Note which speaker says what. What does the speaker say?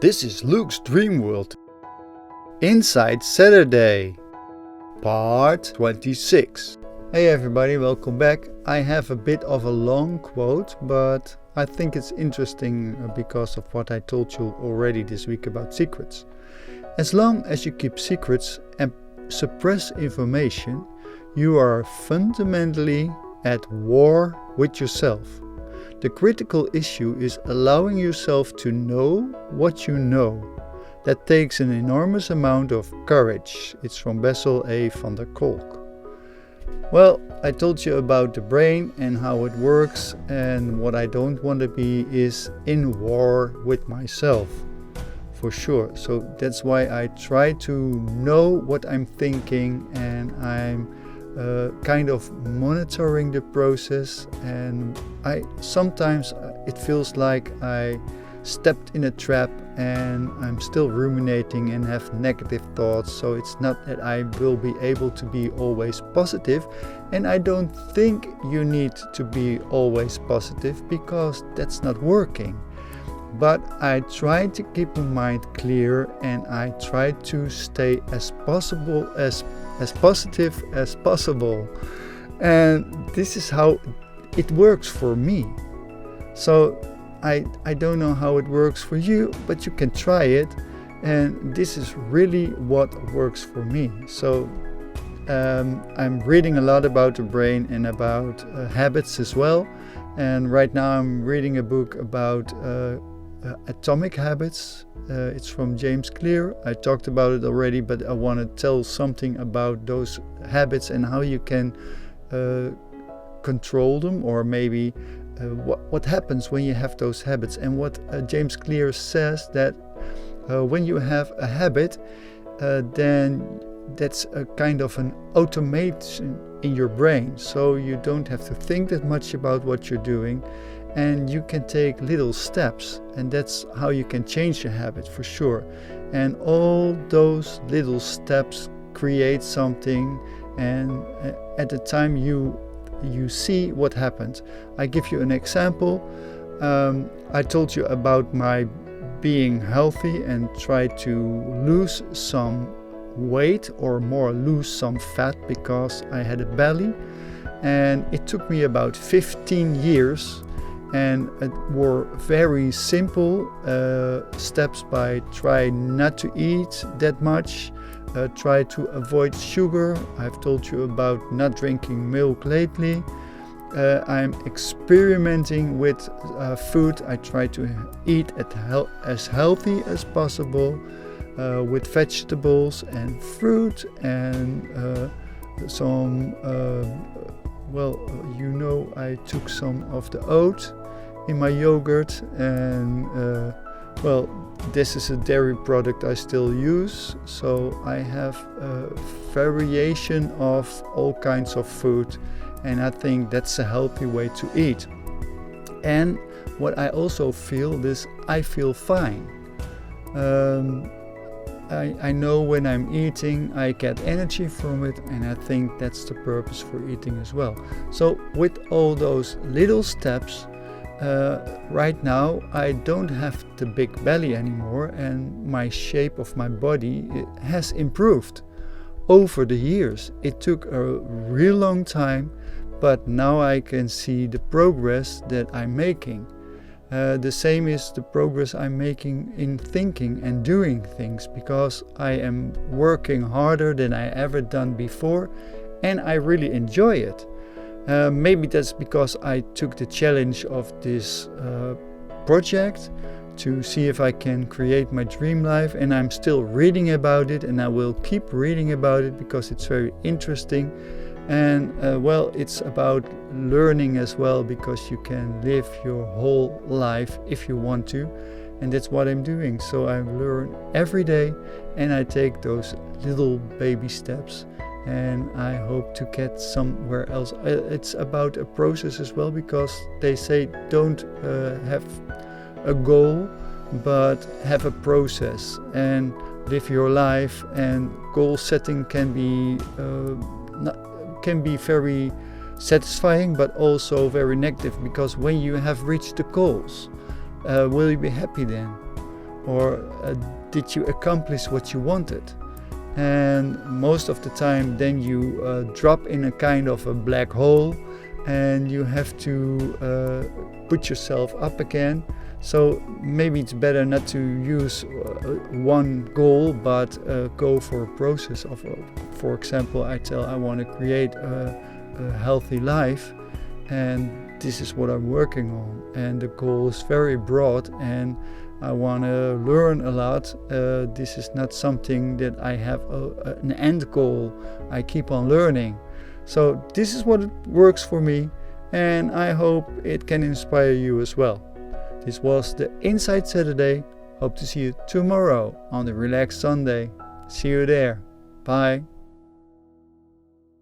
Speaker 1: This is Luke's Dreamworld. Inside Saturday, part 26. Hey everybody, welcome back. I have a bit of a long quote, but I think it's interesting because of what I told you already this week about secrets. As long as you keep secrets and suppress information, you are fundamentally at war with yourself. The critical issue is allowing yourself to know what you know. That takes an enormous amount of courage. It's from Bessel A. van der Kolk. Well, I told you about the brain and how it works, and what I don't want to be is in war with myself, for sure. So that's why I try to know what I'm thinking, and I'm kind of monitoring the process, and sometimes it feels like I stepped in a trap and I'm still ruminating and have negative thoughts. So it's not that I will be able to be always positive, and I don't think you need to be always positive because that's not working. But I try to keep my mind clear, and I try to stay as positive as possible. And this is how it works for me. So I don't know how it works for you, but you can try it. And this is really what works for me. So I'm reading a lot about the brain and about habits as well. And right now I'm reading a book about atomic habits. It's from James Clear. I talked about it already, but I want to tell something about those habits and how you can control them, or maybe what happens when you have those habits. And what James Clear says, that when you have a habit, then that's a kind of an automation in your brain, so you don't have to think that much about what you're doing, and you can take little steps, and that's how you can change your habit for sure. And all those little steps create something, and at the time you see what happens. I give you an example. I told you about my being healthy and try to lose some weight, or more lose some fat, because I had a belly, and it took me about 15 years. And it were very simple steps, by try not to eat that much, try to avoid sugar. I've told you about not drinking milk lately. I'm experimenting with food. I try to eat as healthy as possible, with vegetables and fruit and some I took some of the oat in my yogurt, and this is a dairy product I still use, so I have a variation of all kinds of food, and I think that's a healthy way to eat. And what I also feel is I feel fine. I know when I'm eating, I get energy from it, and I think that's the purpose for eating as well. So with all those little steps, right now I don't have the big belly anymore, and my shape of my body has improved over the years. It took a real long time, but now I can see the progress that I'm making. The same is the progress I'm making in thinking and doing things, because I am working harder than I ever done before, and I really enjoy it. Maybe that's because I took the challenge of this project to see if I can create my dream life, and I'm still reading about it, and I will keep reading about it because it's very interesting. And it's about learning as well, because you can live your whole life if you want to, and that's what I'm doing. So I learn every day, and I take those little baby steps, and I hope to get somewhere else. It's about a process as well, because they say don't have a goal, but have a process and live your life. And goal setting can be very satisfying, but also very negative, because when you have reached the goals, will you be happy then? or did you accomplish what you wanted? And most of the time then you drop in a kind of a black hole, and you have to put yourself up again. So maybe it's better not to use one goal, but go for a process of, for example, I want to create a healthy life, and this is what I'm working on, and the goal is very broad, and I want to learn a lot. This is not something that I have an end goal. I keep on learning. So this is what works for me, and I hope it can inspire you as well. This was the Inside Saturday. Hope to see you tomorrow on the Relaxed Sunday. See you there. Bye.